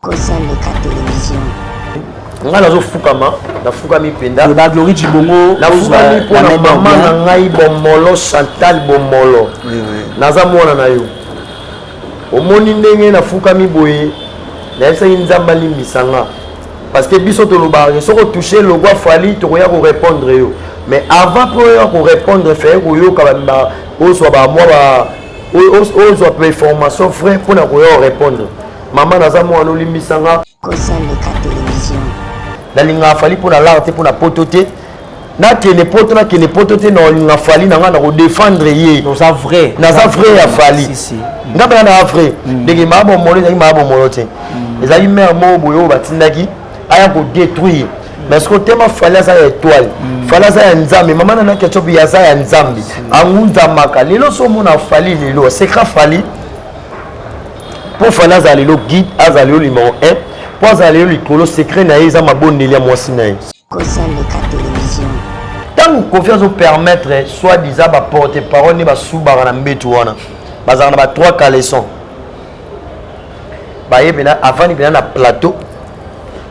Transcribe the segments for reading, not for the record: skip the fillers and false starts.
télévision. Nga nazo fukama na fukami penda la gloire du bongo na fukami pour na maman na ngai bomolo Chantal bomolo naza mwana na yo omoni ndenge na fukami boye na esa nzamba limbisanga parce que biso to lobare soko toucher le gwa fali to ya ko répondre yo mais avant pour yo ko répondre faire ko yo ka ba o so ba moi ba o so information frère pour na ko yo répondre maman naza mwana limbisanga télévision. Dalinga fali pour la larte pour la pototé na kene pototé na linga fali na nga na ko défendre yé donc ça vrai na ça vrai ya fali si nga ba na vrai ndenge mabo molo ndenge mabo molo te ezali mère mo boyo batindaki aya ko détruire mais ce que tema fali ça étoile fali ça ya nzambe mama na ketchup ya ça ya nzambe angunza maka lelo so mona fali lelo secret fali pour fali za lelo guide azali numéro 1 pour aller le secret na eza mabondeli ya mwasi na ye télévision. tant confiance au permettre soit disant ba porter parole ni ba subara na mbetu wana bazana ba 3 caleçons ba yebena avant ni na plateau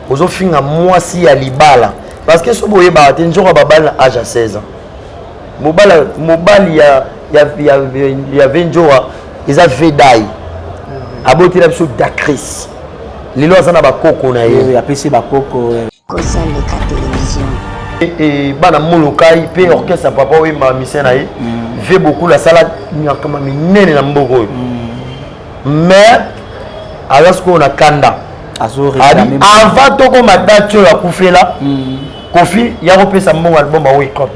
ozo finga mwasi ya libala parce que so boye ba te njoka babala âge à 16 ans mobali ya venjoa eza vedai aboti la biso d'actrice lilo azana bakoko na ye apesi bakoko télévision. et bana molokai pe orchestre papa oui ma mission na ye fait beaucoup la salle nyakama minene na mboko mais alasko na kanda azori avant toko matacho ya kufela kofi ya kopesa mbongo album ba wake up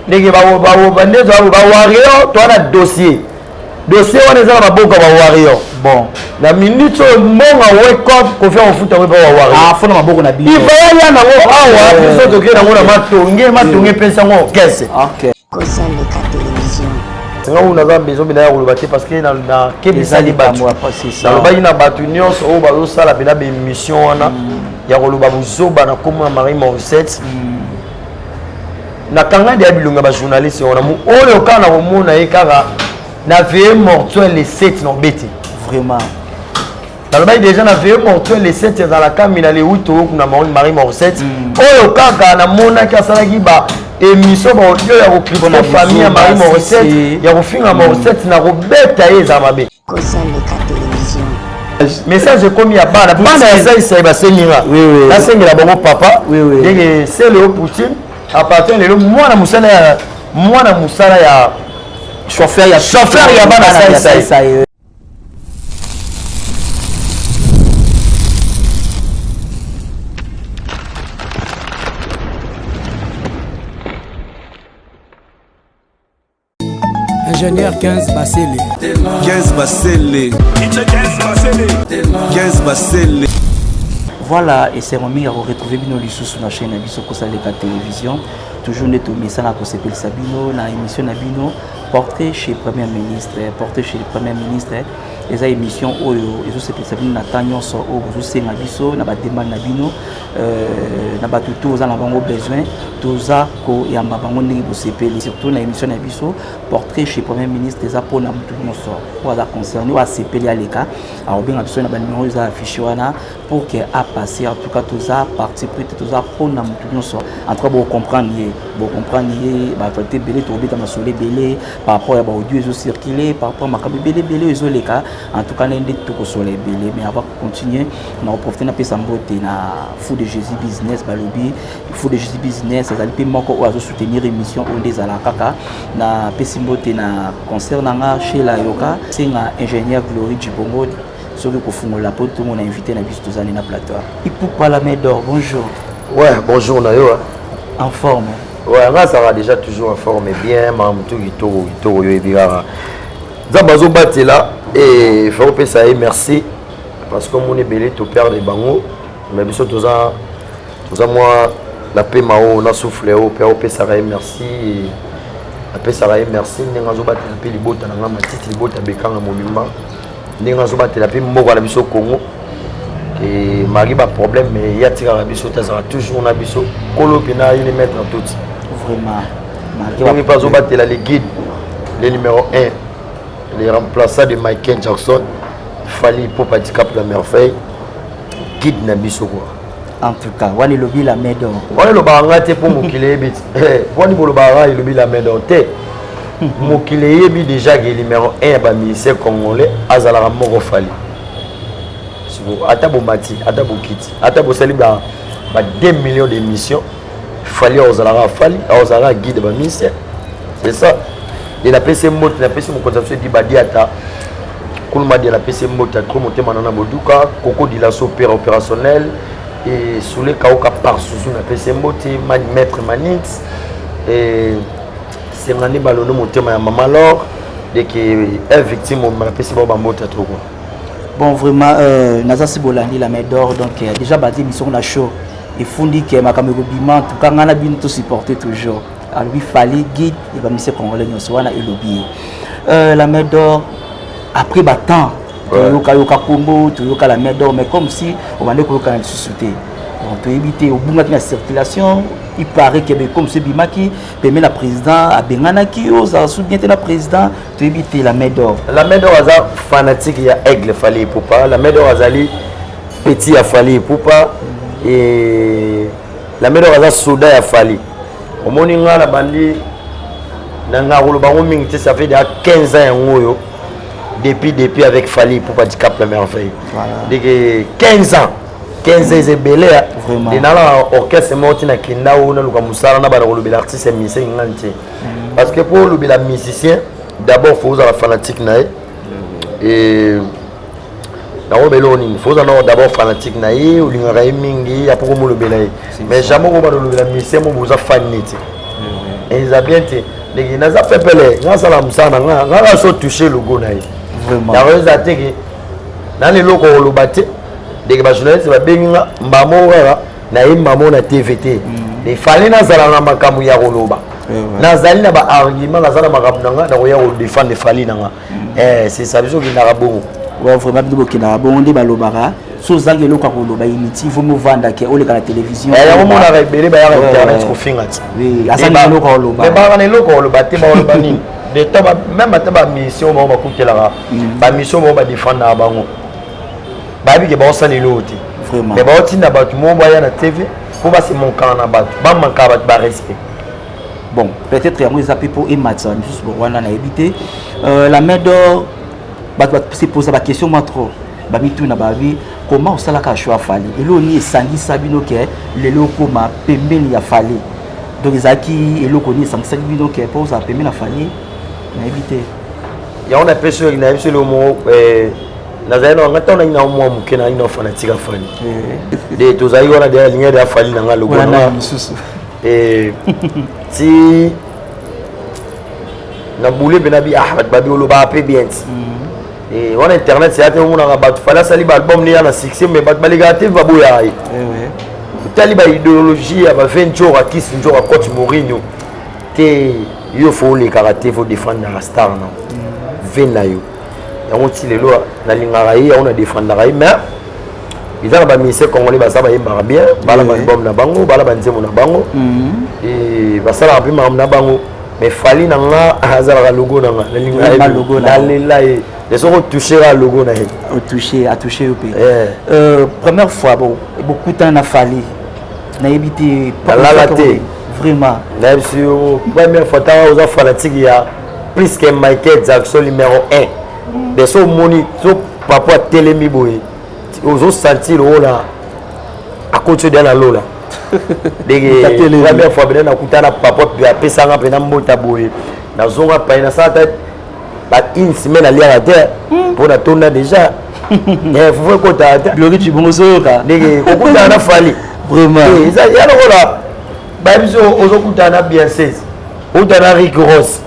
ndenge ba ndezo ba wario to na dossier wana eza na baboka ba wario bon la minute mbongo wake up kofi ofuta we ba wario fona maboko na bi ifaya na ngo awa biso tokena ngo na matonge pesa ngo kese OK télévision. nga una za besoin bina ya koloba te parce que na kebisali bato nalobaki na bato nyonso oyo bazosala bina baémission wana ya koloba bozoba na komo ya Marie Morissette nakanga de ya bilonga bajournaliste wana oyo kaka na komona ye kaka na veille mortuel les 7 na obeti vraiment nalobaki déjà na veille mortuel les 7 ezalaka mina le 8 oyo kuna Marie Morissette oyo kaka namonaki asalaki ba émission ba audio ya kokripona famille ya Marie Morissette ya kofinga Morissette na kobeta ye eza mabe télévision. message ekomi ya bana esaisa basenginga nasengela bango papa ndenge sele o Poutine appartient lelo mwana musala ya chauffeur ya bana saisa Ingénieur 15 Bassele. 15 Bassele. 15 Bassele. Voilà, et c'est remis à retrouver Bino Lissou sur la chaîne Abisso Kosaleka Télévision. Toujours net au message à Kosepel Sabino, la émission Nabino, portrait chez le Premier ministre, les émissions où ils ont cette Sabino Natanyo so où vous savez Nabisso, na ba demande Nabino, na ba tout aux en besoin, tout ça ko et en babango ndenge Kosepel surtout na émission Nabisso, portrait chez le Premier ministre des apôts na mutu nyonso pour la concerné ou à Sepeli aleka, alors bien Abisso na ba numéro za affiché wana pour que à passer en tout cas tout ça parti pris tout ça pour na mutu nyonso en tout cas pour comprendre bah fait belé to bita masole belé par rapport à ba audio ils ont circulé par rapport à makabe belé ils ont les cas en tout cas n'ende tout ko soleil belé mais avant continuer on va profiter na pesa mbote na Fou de Jésus business balobi Fou de Jésus business ça alipe moko ou azo soutenir émission on des ala kaka na pesa mbote na concert nga chez la yoka c'est un ingénieur Glory du Bongo sur le kofungo la pote tout mon invité na biso tozali na plateau il pour pas la main d'or bonjour ouais bonjour na yo en forme. Ouais, ça va déjà toujours en forme bien, Mamoutou Gitoro, Yebigara. Zabazo Batela, et il faut que ça aille, merci. Parce que mon est belé, tu perds des bangos. Mais bien sûr, tout ça, moi, la paix mao, on a soufflé, au père, ça aille, merci. La paix, ça aille, merci. N'engazo Batela, la paix, les bottes, n'engazo Matiti, les bottes, à Bekanga, Mobimba. N'engazo Batela, la paix, Mogo, la biso Congo. Et Marie a problème mais il y a toujours un abisso colo pina il les mettre en tout vraiment pas au battre les guides les numéro 1 les remplaçants de Michael Jackson Fali pour handicap la merveille guide na biso quoi. En tout cas, wani lobi la main d'or. Wani lo bangate pour mokile bit. Wani bolo bara lobi la main d'or te. Mokile yebi déjà que numéro 1 ba ministère congolais azala moko fali. Ata bo mati, ata bo kiti, ata bo sali ba 2 millions d'émissions. Fali ozala fali, ozala guide ba ministère. C'est ça. Et la PC mot, la PC mon conception dit badiata. Kulma di la PC mot a trop monté manana boduka, Koko di la opérationnel et sous les kaoka par sous la PC mot maître manix et c'est ngani balono monté ma maman alors dès que est victime la PC mot mot a trop quoi. Bon vraiment naza sibolandi la main d'or donc déjà badi mission la show et fundi que makamego bima tout quand ngana bin tout supporter toujours. Alors il fallait guide et va monsieur congolais nyoswana et lobby la main d'or après battant yoka combo yoka la main d'or mais comme si on va ko kana susciter on peut éviter au bout de la circulation il paraît que comme ce bimaki permet la président a bengana ki osa soutien la président tu éviter la main d'or aza fanatique il y a aigle fallait pour pas la main d'or azali petit a fallait pour pas et la main d'or aza soda a fallait au moninga la bandi nanga rolo bango mingi ça fait déjà 15 ans ngoyo depuis avec Fali pour pas cap la merveille voilà dès 15 ans c'est belé vraiment et dans l'orchestre morti na kindao na luka musala na bana kolobela artiste musicien ngante parce que pour le musicien d'abord faut avoir la fanatique na et na robeloni faut d'abord fanatique na ou lingara mingi après ko le belay mais jamais ko ba le musicien mo boza fanite et ils a bien été les naza pepele ngasa la musana ngara so toucher le go na vraiment la réalité que dans les locaux le bâti des journalistes va benga mbamo na mbamo na TVT les fallait na zala na makamu ya koloba na zali na ba argument na zala makamu nanga na koya ko défendre fallait nanga c'est ça biso ki na rabongo ouais vraiment biso ki na rabongo ndi balobaka so zange loka koloba initi faut me vendre que ole la télévision ya mo na rebele ba ya internet ko fingati oui asana loka koloba mais ba na loka koloba te ba koloba nini de temps même ata ba mission ba kutela ba mission ba défendre na bango babi ke ba osali loti vraiment mais ba otinda ba tu mo ba ya na TV pour ba se mon camp na ba ba manka ba respect bon peut-être yango ezapi pour ematsa juste pour wana na éviter la main d'or ba se poser la question moi trop ba mitu na babi comment osala ka choix fali elo ni esangi sabino ke lelo koma pembeni ya fali donc ezaki eloko ni esangi sabino ke pour ça pembeni na fali na éviter ya on a personne qui n'a vu le mot nazali na ngata na ina mwa mukena ina fanatique fali de tozali wana de ligne de fali na ngalo wana et si na boule benabi ahmed babi olo ba pe bien et on internet c'est até on a ba fala sali ba album ni na succès mais ba baligate va boya ai tali ba idéologie ba venture akis njora coach Mourinho te yo faut les karaté faut défendre la star non vena yo on tire le loi na lingaraï on a défendre la mais ils ont ba ministère congolais ba ça ba yemba bien ba la album na bango ba la banzemo na bango et ba ça la bi ma na bango mais fali na nga azala logo na nga na lingaraï logo na lelaï les sont toucher à logo na a touché au pays première fois bon beaucoup de temps na fali na éviter pas la té vraiment la première fois ta aux fanatiques il y a plus que Michael Jackson numéro 1 des so moni so papa telemi boy aux sentir là à côté de la lola la première fois ben na kutana papa pesa nga pena mbota boy na zonga pa na sa tête ba une semaine aller à terre pour la tourner déjà il faut que tu bloqué tu bon soka dege okuta na fali vraiment ça ya lola ba biso ozokutana bien 16 utana Rick Ross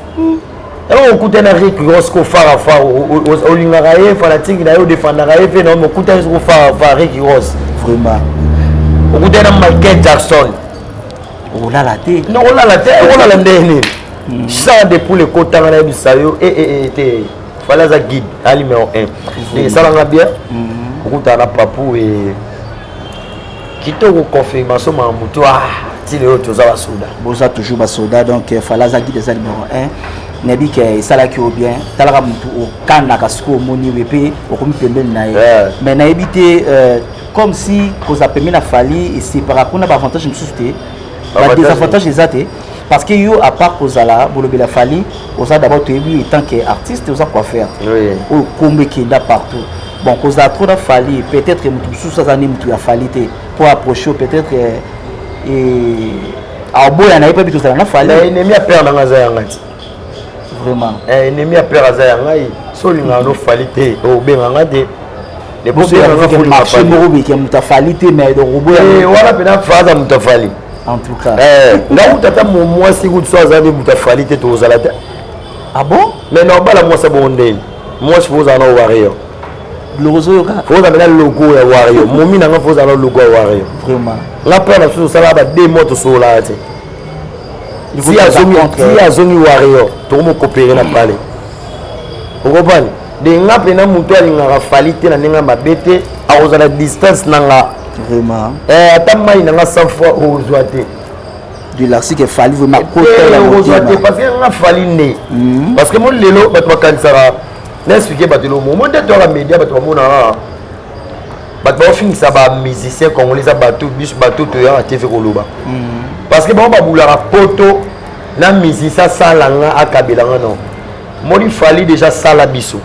alors okutana Rick Ross ko fara fa olingaka ye fanatique na yo défendaka ye pe na okutana ko fara Rick Ross vraiment okutana Michael Jackson olala te non olala te olala ndeni ça depuis le kotanga na bisayo et fallait ça guide à numéro 1 et ça va bien okutana papu et kitoko confirmation ma mutu ti le autres za soda boza toujours ba soda donc fallait ça guide ça numéro 1 nebi ke sala ki o bien talaka mutu o kana kasiko moni wepe o komi pembeni na ye mais na éviter comme si cause a permis la fali et c'est par rapport à l'avantage de me la désavantage des athées parce que yo à part cause la bolobé la fali aux a d'abord tu es tant qu'artiste aux a quoi faire ou comme qui est là partout bon cause a trop de fali peut-être que sous ça anime tu as fali pour approcher peut-être et à boy on a pas tout ça na fali ennemi a peur dans ngati vraiment ennemi a peur za ngai so linga no fali te o benga ngade les bons marché morobi qui a fali te mais de robot wala pena faza mutafali en tout cas nga utata moi si ku so za mutafali te to zala te ah bon mais non bala moi c'est bon ndeni moi je faut za no warrior le roso yoka faut za mena logo ya warrior momi na nga faut za no logo ya warrior vraiment la peur na so sala ba deux mots to so la te si azongi warrior to mo coopérer na parler vous comprenez de nga pena muto alingaka fali te na ndenge mabete akozala distance nanga vraiment ata mai nanga 100 fois ozwa te de la que fali vraiment ozwa te parce que nga fali ne parce que mo lelo bato bakanisaka naexplike bato lo momo nde toaka média bato bamonaka bato baofingisa bamusicien congolais eza bato biso bato toyaka tv koloba parce que bango babulaka poto na musicien asalanga akabelanga non moni fali déjà sala biso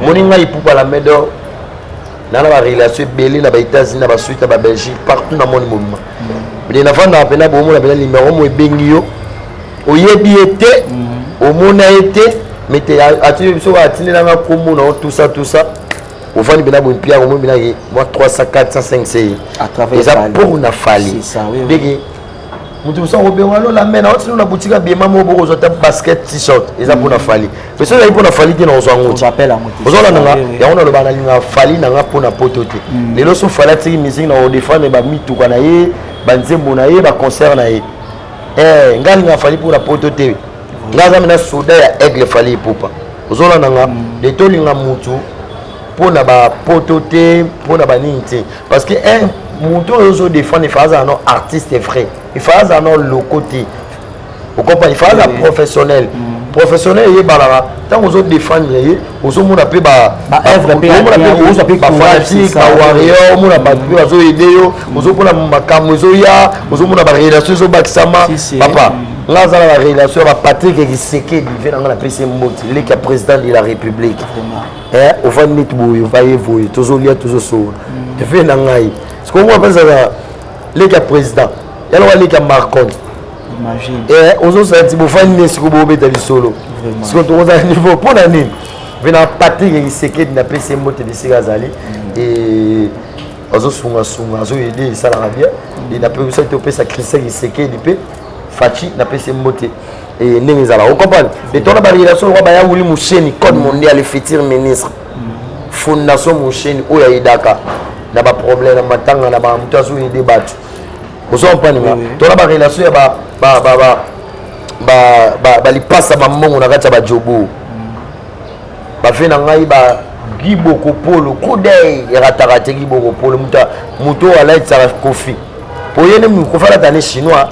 moni ngai ipupa la médor nana barelation ebele na baétats-unis na basuite na babelgique partout na moni mobima mede nafandaka mpena bomona mpena nimero mo ebengi yo oyebi ye te omona ye te mais te atindi biso atindelanga kombo na tout ça ofandi mpena boye mpiaka omoi mpena ye moi 300 400 500 eza pour na fali ndenge mutu mosu akobenga lo lamena otino na boutique abiema mo bokozwa ta basket t-shirt eza mpona fali mais soki ezali mpona fali te na kozwa yango ti ozolandanga yango naloba nalinga fali nanga mpona poto te lelo so fali atiki musique na kodefendre bamituka na ye banzembo na ye baconcert na ye nga alinga fali mpona poto te nga aza mena soda ya aigle fali epupa ozolandanga de tolinga mutu mpona bapoto te mpona banini te parce que mutu oyo ozodefendre ifa aza no artiste vrai ifa aza no loko te okomprendre ifa aza professionnel professionnel eyebalaka ntango ozodefendre ye ozomona mpe bafanatique bawarrior omona bato mpe bazoyede yo ozomona makambo ezoya ozomona barelation ezobakisama papa nga aza na barelation ya bapatrik ekisekedi ve na nga napesi mboti leki ya président de la république ofandi neti boye ovaye voye tozolia tozosola efe na ngai sikomo apesaka leki ya président yaloka leki ya marcon ozosala ti bofandi ne siko boobeta lisolo siko tokozala niveau mpo na nini ve na patrik ekisekedi napesi mbote bisika azali azosungasunga azoyede esalaka bien napesa te opesa christian ekisekedi mpe faci napesi mbote ndenge ezalaka ocomprendre de tona barelation lokwa baya wuli musheni code mondial futur ministre fondation musheni oyo ayedaka na baproblème na matanga na bamutu azoyede bato ozompaninga tona barelation ya balipasa bambongo na kati ya bajobo bafe na ngai bagiboko polo kudei erataka te giboko polo mutu oyo alaitisaka kofi oyene kofi alata ne chinois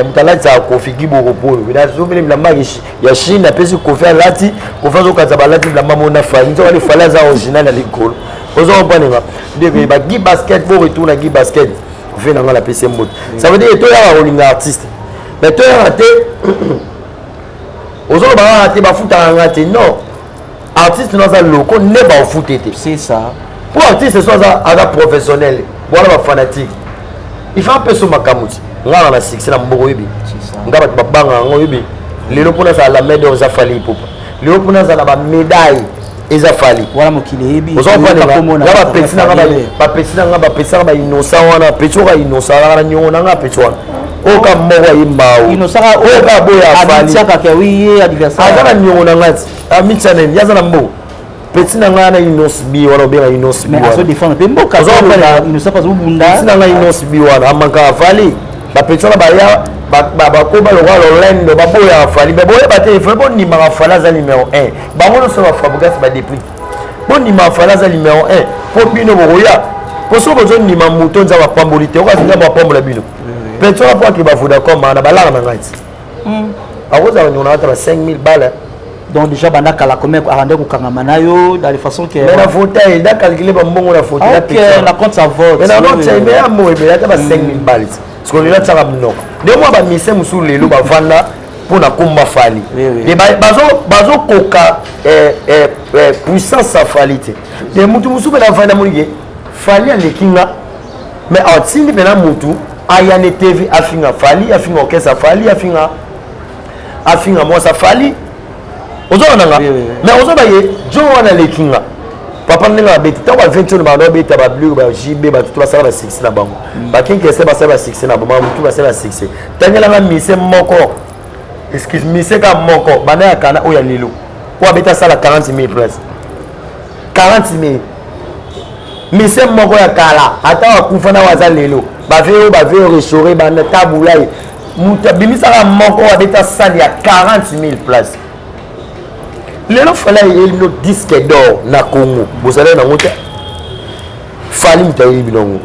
mutu alatisaka kofi giboko polo azomele bilamba ya chine apesi kofi alati kofi azokatisa balati bilamba mona fali nzoka ne fali aza original ya likolo ozokompaninga ndeko bagi basket bo retour na gi basket kofi na nga napesi mbote ça veut dire toyaka kolinga artiste mais toyaka te ozolobaka te bafutaka nga te non artiste no aza loko nde baofute te c'est ça pour artiste so aza professionnel wana bafanatique il faut apeso makambo ti ngaka na succès na mboka oyebi nga bato babanga yango oyebi lelo mpona azala la main d'or eza fali hipopa lelo mpona azala bamédaille eza fali wana mokili eyebi ozopanenga bapesi nanga bapesaka bainosa wana pesi oka inosa kaka na niongo nanga apesi wana oka moko ayembao oka boya aza na niongo na nga ti amitisa neni yaza na mboka peti na ngai na inos bi wana obenga inos bi wana inos bi wana amanka afali bapeti wana baya bakoba lokwa lolendo baboya afali boyeba te ifale bonimaka afali aza numéro 1 bango nyonso bafabrikasi badepris bonima afali aza numéro 1 mpo bino bokoya mpo soki bozonima moto nza bapamboli te okazinga bapambola bino peti wana mpo ake bavodacom na balaka na ngai ti akozala nyonaka ata ba 5000 bala donc déjà banda kala comme arrender ko kangama yo dans les façons que mais la faute il a calculé ba mbongo la faute OK la compte sa vote mais non c'est mais à moi mais là 5000 balles parce qu'on est là ça va non de moi ba mise musu lelo ba vanda pour na komba fali et bazo koka puissance sa falite de mutu musu be na vanda molige fali alekinga mais otindi bena mutu ayane TV afinga fali afinga okesa fali afinga moi sa fali ozonanga mais ozobaye jo wana lekinga papa ndinga beti ta ba 20 ba no beta ba blue ba JB ba tout ba ça ba 6 na bango ba kinke se ba ça ba 6 na bango tout ba ça ba 6 tangela nga mise moko excuse mise ka moko bana ya kana oya lelo ko beta sala 40000 plus 40000 mise moko ya kala ata wakufa na waza lelo ba ve restaurer ba na tabulai muta bimisa ka moko wa beta sala ya 40000 plus. Lelo fala yelo disque d'or na Congo. Bozala na ngota. Fali mutayi bilongo.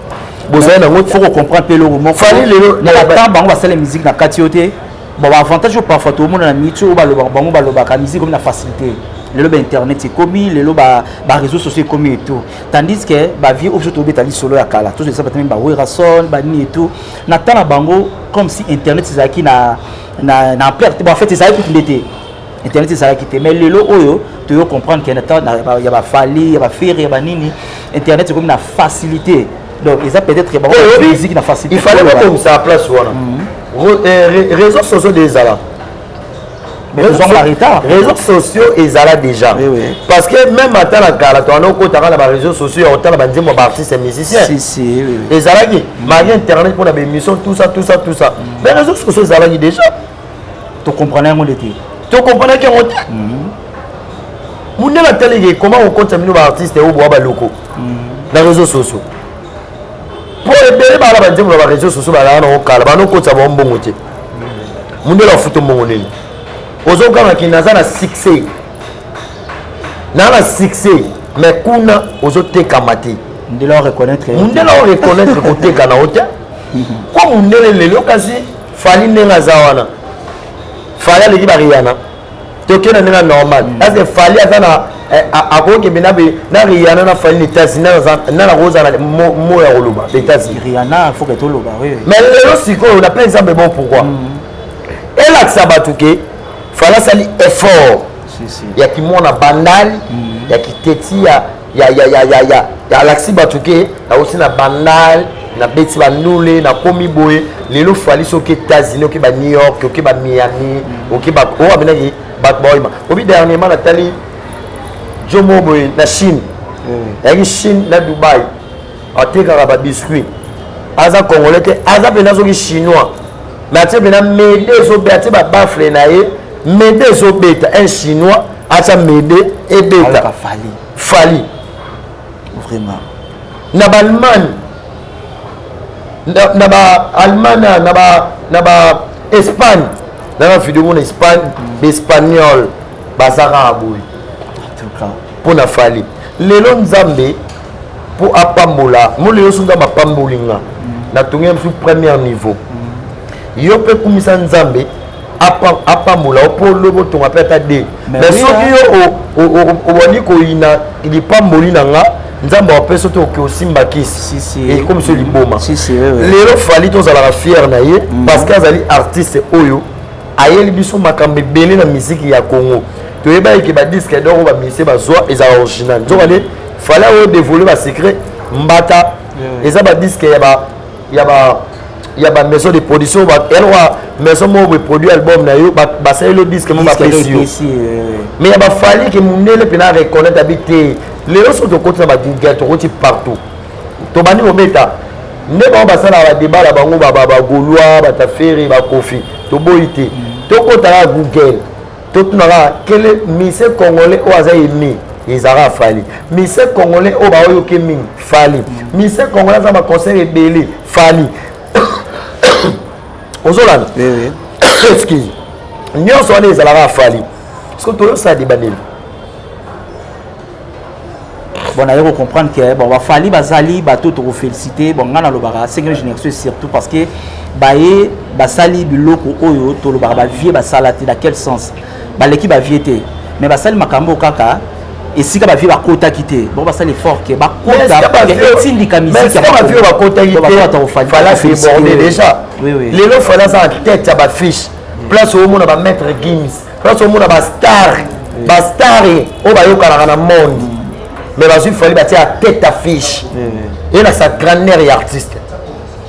Bozala na ngota faut comprendre pe lelo mo. Fali lelo na temps bango ba sala musique na katiote. Bon avantage parfois tout le monde na micho ba loba bango ba loba ka musique comme na facilité. Lelo ba internet c'est commis, lelo ba réseaux sociaux commis et tout. Tandis que ba vie objet to betali solo ya kala. Tout ça même ba werason, ba ni et tout. Na temps na bango comme si internet c'est qui na perte. Bon en fait c'est ça qui était internet c'est ça qui était mais lelo oyo tu veux comprendre qu'il y a ba fali, ya ba faire, ya ba nini. Internet c'est comme une facilité. Donc ils a peut-être bon musique na facilité. Il fallait mettre comme ça à place wana. Réseaux sociaux des ala. Mais ils ont l'arrêté. Réseaux sociaux ils ala déjà. Oui. Parce que même à la gala tu as no kota na réseaux sociaux autant ba ndimo ba artiste musicien. Si oui. Les ala qui malgré internet pour la émission tout ça. Mais réseaux sociaux ils ala déjà. Tu comprenais mon été. Tu comprenais que on la télé comment on compte nous artistes ou bois locaux dans les réseaux sociaux pour aider la bande dans les réseaux sociaux ba na okala ba no compte ça bon moté mun de la photo mon nini ozo kama kinaza na succès mais kuna ozo te kamati de la reconnaître côté kana hôtel comme on est le lokasi fali nenga zawana fali le bariana toke na nenga normal parce que fali azana akoke binabe na riana na fali États-Unis na rosa na mo ya roloba États-Unis Rihanna faut que to loba oui mais le siko on a pas exemple bon pourquoi et là que ça batuke fala sali effort si ya kimona bandali ya kiteti ya laxi batuke na aussi na bandal na beti banule na komi boye lelo fali soki États-Unis oki ba New York oki ba Miami oki ba o abinaki ba boyma obi dernièrement na tali jomo boye na Chine ya Chine na Dubai atekaka ba biscuit aza congolais te aza pena soki chinois mais atie pena mede ezobeta atie ba bafle na ye mede ezobeta un chinois atia mede ebeta fali vraiment na ba Allemagne na ba Allemagne na ba Espagne na ba vidéo na Espagne espagnol bazaka aboui en tout cas pour na fali lelo nzambe pour apambola mo lelo sunga mapambolinga na tongem sur premier niveau yo pe kumisa nzambe apambola po lobo tonga peta de mais soki yo oboni ko ina lipamboli nanga nzamba opeso to ke osimba kisi et comme ce liboma lelo fali to zala fier na ye parce que azali artiste oyo ayeli biso makambe belé na musique ya Congo to yeba ke ba disque d'or ba mise ba zoa eza original donc allez fallait au dévoiler ba secret mbata eza ba disque ya ba maison de production ba elwa maison mo produit album na yo ba ça le disque mo ba précieux mais ya ba fali ke mundele pena reconnaître habité les autres de côté ba Google to côté partout to bani obeta ne ba sala ba débat la bango ba golois ba taferi ba kofi to boité to côté la Google to tunara quel mise congolais o aza emi ezara fali mise congolais o ba oyo ke ming fali mise congolais za ba concert ebele fali ozolana excuse nyonso wana ezalaka fali parce que toyosa debaneli bon on a comprendre que bon va fali bazali bato to féliciter bon ngana lobara 5e génération surtout parce que baé basali biloko oyo to lobara ba vie basalati dans quel sens ba l'équipe ba viété mais basali makambo kaka esika ba vie ba kota kité bon basali fort que ba kota etindika musique ya ba vie ba kota kité fala se border déjà les lots fala ça en tête ya ba fiche place au monde ba maître Gims place au monde ba star o ba yoka na monde mais il fallait bâtir la tête affiche et là sa grandeur et artiste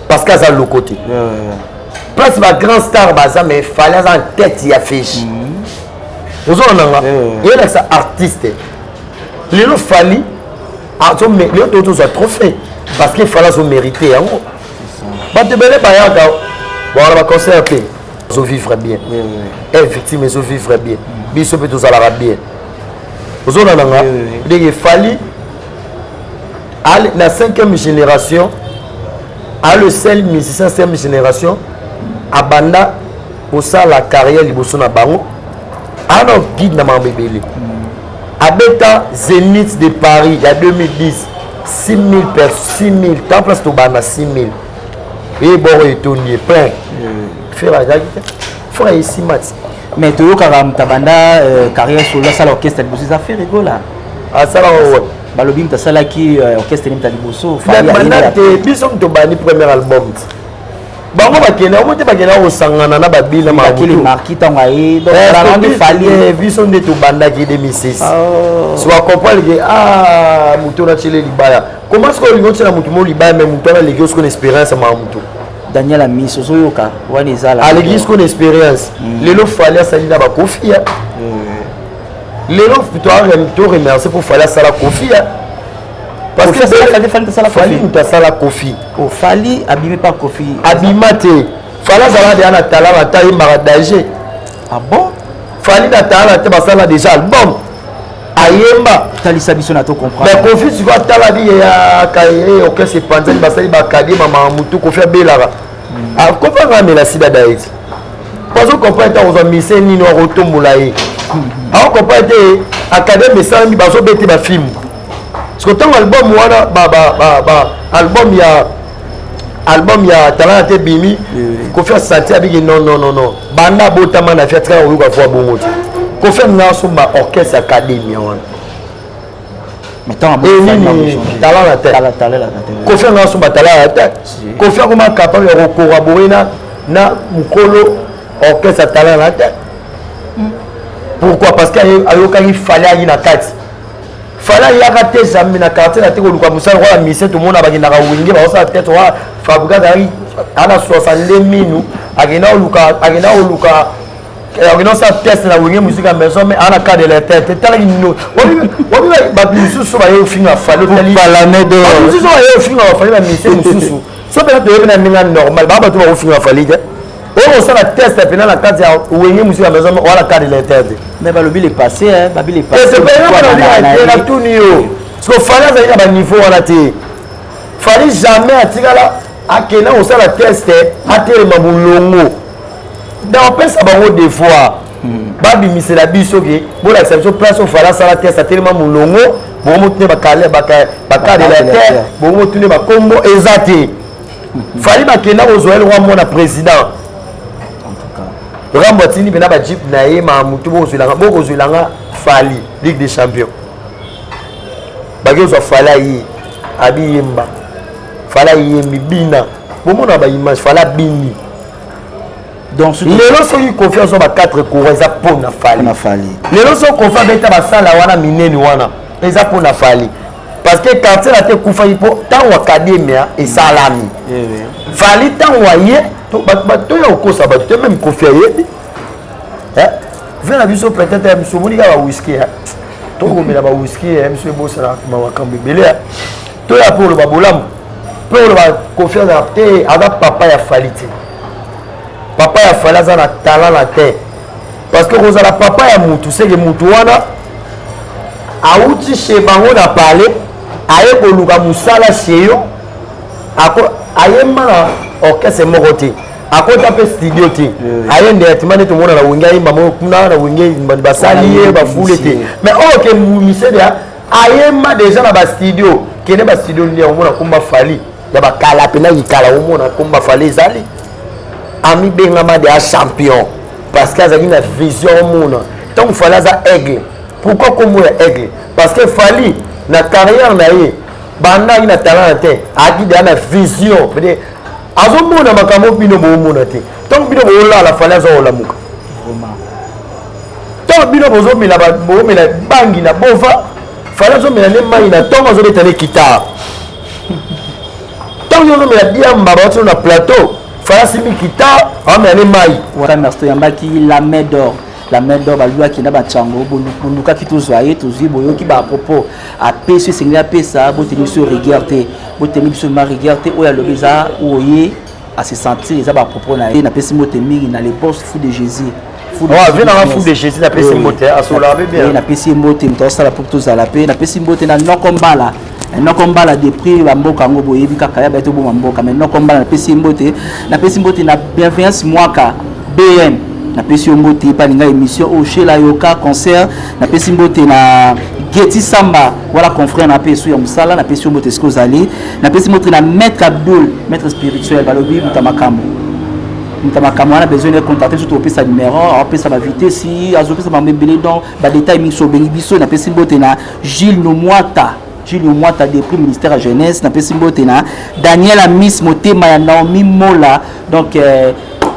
parce qu'à le côté place ma grand star baza mais fallait en tête et affiche vous en avez et là sa artiste les autres fallait les autres ont trophée parce qu'il fallait se mériter en gros bah te belle pas yaka bon on va concerter ils vivre bien effectivement ils vivre bien biso peut tous aller bien vous en avez il fallait la 5e génération à le seul musicien 5e génération abanda pour ça la carrière liboso na bango ana guide na mambebele abeta Zénith de Paris il y a 2010 6000 personnes 6000 tant place to bana 6000 et bon étonné plein faire la gagite frère ici mat mais to karam tabanda carrière sur la salle orchestre liboso ça fait rigola ah ça balobi mtasalaki orchestre ni mtaliboso te biso mtobani premier album bango bakena omote bakena osangana na babila makili marquita ngai donc rangi fali biso nde tobandaki 2006 so comprendre que muto na chile libaya comment est-ce que lingo tshela mutu mo libaya mais muto na legi osko expérience ma mutu Daniel Amis ozoyoka wana ezala alegi osko expérience lelo fali asali na bakofia lelo to remercier pour faire ça la Kofi parce que ça fallait nous ça la Kofi fali abîmé par Kofi abimate fala zala de ana talent taille maradage ah bon fali na talent te basala déjà album ayemba talisa biso na to comprendre mais Kofi tu vois tala di ya kaye OK c'est panzani basali bakadi mama mutu Kofi belara ah Kofi va la sida daït parce que comprendre aux amis nino rotomulaye alors qu'on peut être académie ça mi bazo beti ba film parce que tant album wana album ya talent te bimi ko faire sentir avec non banda botama na fiatra o ko fo bongo ko faire na so ba orchestre académie wana mais tant talent la tête ko faire na so ba talent la tête ko faire comment capable de collaborer na mukolo orchestre talent la tête. Pourquoi? Parce qu'il fallait aller dans la carte. Il fallait aller dans la carte. Il fallait aller dans la mission. Tout le monde a dit qu'il y a une tête. Fabrica a 60 000. Il y a une test dans la musique à la maison. Mais il y a une carte de la tête. Il y a une musique qui est fin à faire. Il y a une musique qui est fin à faire. Il y a une musique qui est fin à faire. On a la test et la carte où il y a musique à la maison ou la carte de l'intérieur. Mais Balobi est passé, Babi est passé. C'est pas un tout niveau. Parce qu'il fallait un niveau à la télé. Il fallait jamais attirer là à quel on la test à télé longo. Dans le ça va des fois. Babi c'est la bisoké. Bon la section place on fallait ça la test à télé longo. Bon monter ba calé ba carte de l'intérieur. Bon monter ba combo exacté. Il fallait que on soit le président. Rambotini bena ba jeep na ye ma mutu bo zulanga fali Ligue des Champions bagezo fala yi abi yemba fala yembi bina bomona ba image fala bini donc lelo so yi confiance ba 4 courants za pona fali lelo so confiance beta ba sala wana mineni wana eza pona fali parce que quartier la te kufa ipo tant wa academia et salami fali tant wa ye to ya okosa ba te même confier yebi viens la biso peut-être monsieur monika ba whisky to ko mela ba whisky monsieur bossala ma wakambe belé to ya pour le babolam pour le confiance na te avec papa ya falite papa ya falaza na talent la terre parce que rozala papa ya mutu c'est que mutu wana auti chez bango na parler aye ko luka musala cheyo ako ayemba na orchestre moko te akota pe studio te aye directement to mona na winga imba mo kuna na winga basali ye ba fule te mais OK mise dia ayemba déjà na ba studio kene ba studio ndia mona kumba fali ya ba kala pena yikala mona kumba fali zali ami benga ma de champion parce que azali na vision mona tant fala za aigle pourquoi comme aigle parce que fali na carrière na ye banda ina talent te aki de na vision peut azomona makambo bino bomona te donc bino bolala fali azolamuka vraiment donc bino bozomela bomela bangi na bova fali azomela ne mai na tongo azobeta ne kita donc azomela diamba bato na plateau fali simbi kita amela ne mai voilà merci yambaki la main d'or balua qui n'a pas chango bonduka qui tous voyez tous boyo qui ba à propos à pc c'est à pesa boteni sur regarder boteni sur ma regarder ou ya lobeza ou yé à se sentir les à propos na pesi motemi na les postes fou de Jésus fou de Jésus na pesi moté à sola bien na pesi moté mtosa la pour tous à la paix na pesi moté na non combat là des prix ba mboka ngo boye bi kaka ya ba to bo mboka mais non combat na pesi moté na bienveillance mwaka BM na pesi mbote pa linga émission au chez la yoka concert na pesi mbote na Getty Samba voilà confrère na pesi ya musala na pesi mbote sko zali na pesi mbote na maître Abdul maître spirituel balobi mutamakambo na besoin de contacter surtout pesa numéro on pesa ba vitesse si azopesa ba mbele donc ba détail mixo bengi biso na pesi mbote na Gilles Nomwata des prix ministère à jeunesse na pesi mbote na Daniela Miss Motema ya Naomi Mola donc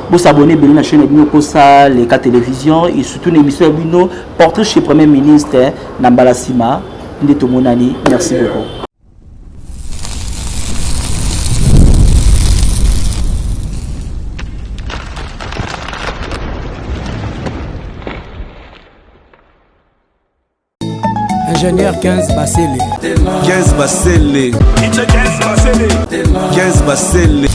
vous abonnez à la chaîne pour ça les cas télévision et surtout l'émission Bino portrait chez Premier ministre Nambala Sima Ndeto Monani. Merci beaucoup. Ingénieur 15 Bassele. 15 Bassele. 15 Bassele.